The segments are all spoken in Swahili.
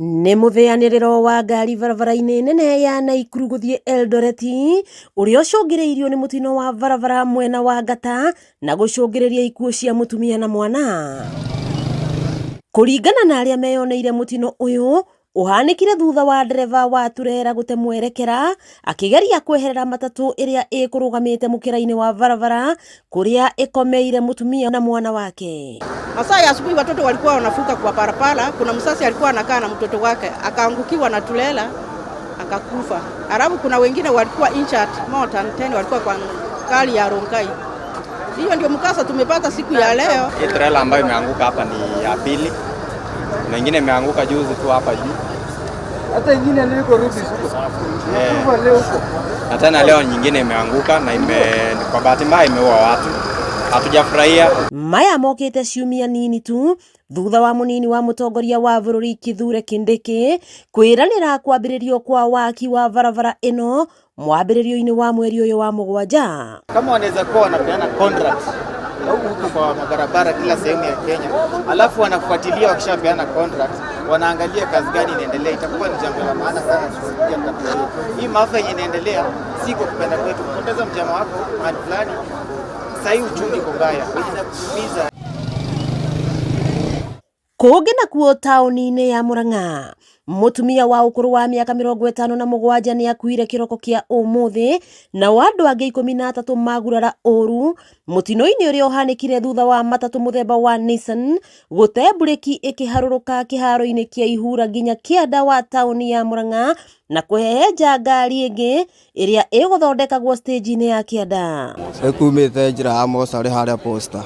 Nĩ mũtheanĩrĩro wa ngari barabara-inĩ nene ya Naikuru gũthiĩ Eldoret ũrĩa ũcũngĩrĩirio nĩ mũtino wa barabara mwena wa Ngata na gũcũngĩrĩria ikuũ cia mũtumia na mwana. Kũringana na arĩa meyoneire mũtino ũyũ, ũhanĩkire thutha wa ndereba wa turera gũte mwerekera akĩgeria kweherera matatũ ĩrĩa ĩkũrũgamĩte mũkĩra-inĩ wa barabara kũrĩa ĩkomeire mũtumia na mwana wake. Masaa ya asubuhi watoto walikuwa wanafuka kwa barabara, kuna msasi alikuwa anakaa na mtoto wake akaangukiwa na turela akakufa. Alafu kuna wengine walikuwa injured more than 10 walikuwa kwa gari ya Rongai. Hiyo ndio mkasa tumepata siku ya leo. Hii trailer ambayo imeanguka hapa ni ya pili. Na nyingine imeanguka juzi tu hapa juu. Hata nyingine niko rudi huko. Leo huko. Na tena leo nyingine imeanguka na kwa bahati mbaya imeua watu. Hatujafurahia. Maya mokete ciumia nini tu thutha wa munini wa mutongoria wa bũrũri Kithure Kindiki kwĩranĩra kwambĩrĩrio kwa waki wa barabara ĩno mwambĩrĩrio-inĩ wa mweri ũyũ wa mũgwanja. Kama wanaweza kuwa wanapeana contract huku kwa mabarabara kila sehemu ya Kenya, alafu wanafuatilia wakishapeana contract, wanaangalia kazi gani inaendelea, itakuwa ni jambo la maana sana tusikia tatizo. Hii maafa yenye inaendelea si kwa kupenda kwetu. Kupoteza mjama wako mahali fulani, sasa hii uchumi uko mbaya, inakuumiza. Kũngĩ nakuo taũni-inĩ ya Murang'a, mũtumia wa ũkũrũ wa mĩaka 57 nĩ akuire kĩroko kĩa ũmũthĩ na andũ angĩ 13 magurara ũru mũtino-inĩ ũrĩa ũhanĩkire thutha wa matatũ mũthemba wa Nissan gũte bureki ĩkĩharũrũka kĩharo-inĩ kĩa Ihura nginya kĩanda wa taũni ya Murang'a na kũhehenja ngari ĩngĩ ĩrĩa ĩgũthondekagwo stage-inĩ ya kĩanda. Ĩkumĩte njĩra ya mocarĩ harĩa posta.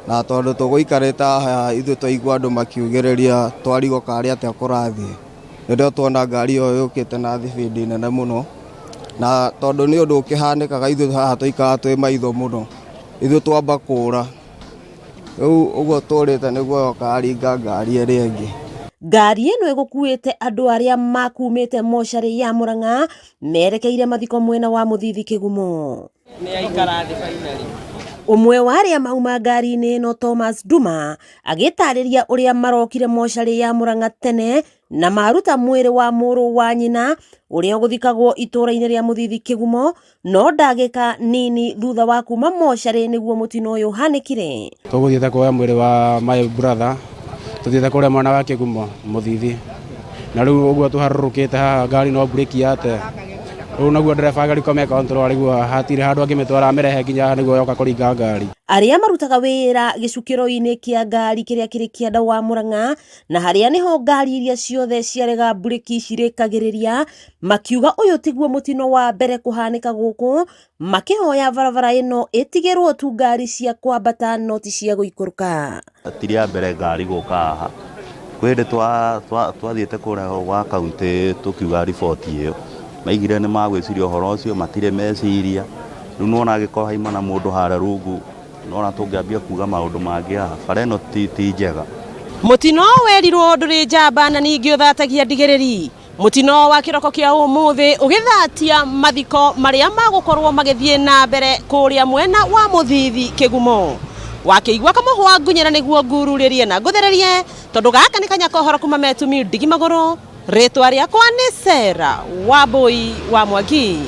Na tondũ tũgũikarĩte haha ithuĩ twaigua andũ makiugĩrĩria twarigwo karĩa atĩa kũrathiĩ. Rĩrĩa tuona ngari ĩyo yũkĩte na thibindi nene mũno, na tondũ nĩ ũndũ ũkĩhanĩkaga ithuĩ haha tũikaraga twĩ maitho mũno, ithuĩ twamba kũũra. Rĩu ũguo tũrĩte nĩguo yoka aringa ngari ĩrĩa ĩngĩ. Ngari ĩno ĩgũkuĩte andũ arĩa makumĩte mocarĩ ya Murang'a merekeire mathiko mwena wa Mũthithi Kĩgumo. Nĩ aikara thĩ finally. Ũmwe wa arĩa mauma ngari-inĩ ĩno Thomas Duma agĩtarĩria ũrĩa marokire mocarĩ ya Murang'a tene na maruta mwĩrĩ wa mũrũ wa nyina ũrĩa ũgũthikagwo itũũra-inĩ rĩa Mũthithi Kĩgumo, no ndagĩka nini thutha wa kuma mocarĩ nĩguo mũtino ũyũ ũhanĩkire. Tũgũthiĩte kuoya mwĩrĩ wa my brother, tũthiĩte kũrĩa mwana wa Kĩgumo Mũthithi, na rĩu ũguo tũharũrũkĩte haha ngari no bureki yate. Rĩu naguo ndereba agĩkome control arĩguo hatire handũ angĩmĩtwara amĩrehe nginya nĩguo yoka kũringa ngari. Arĩa marutaga wĩra gĩcukĩro-inĩ kĩa ngari kĩrĩa kĩrĩ kĩanda wa Murang'a na harĩa nĩho ngari iria ciothe ciarega bureki cirĩkagĩrĩria makiuga ũyũ tiguo mũtino wa mbere kũhanĩka gũkũ, makĩhoya barabara ĩno ĩtigĩrwo tu ngari cia kwambata no ti cia gũikũrũka. Ti rĩa mbere ngari gũka haha. Kwĩrĩ twathiĩte kũrĩa gwa kaunti tũkiuga riboti ĩyo, maigire nĩ magwĩciria ũhoro ũcio matirĩ meciria. Rĩu nona agĩkorwo haima na mũndũ harĩa rungu, nona tũngĩambia kuga maũndũ mangĩ haha, bara ĩno ti njega. Mũtino werirwo ndũrĩ njamba na ningĩ ũthatagia ndigĩrĩri. Mũtino wa kĩroko kĩa ũmũthĩ ũgĩthatia mathiko marĩa magũkorwo magĩthiĩ na mbere kũrĩa mwena wa Mũthithi Kĩgumo. Wakĩigua kamũhwa ngunyĩra nĩguo ngururĩrie na ngũthererie tondũ gaka nĩ Kanyakohoro kuma Metumi Ndigi Magũrũ. Rĩtwa rĩakwa nĩ Sarah Wambui wa Mwangi.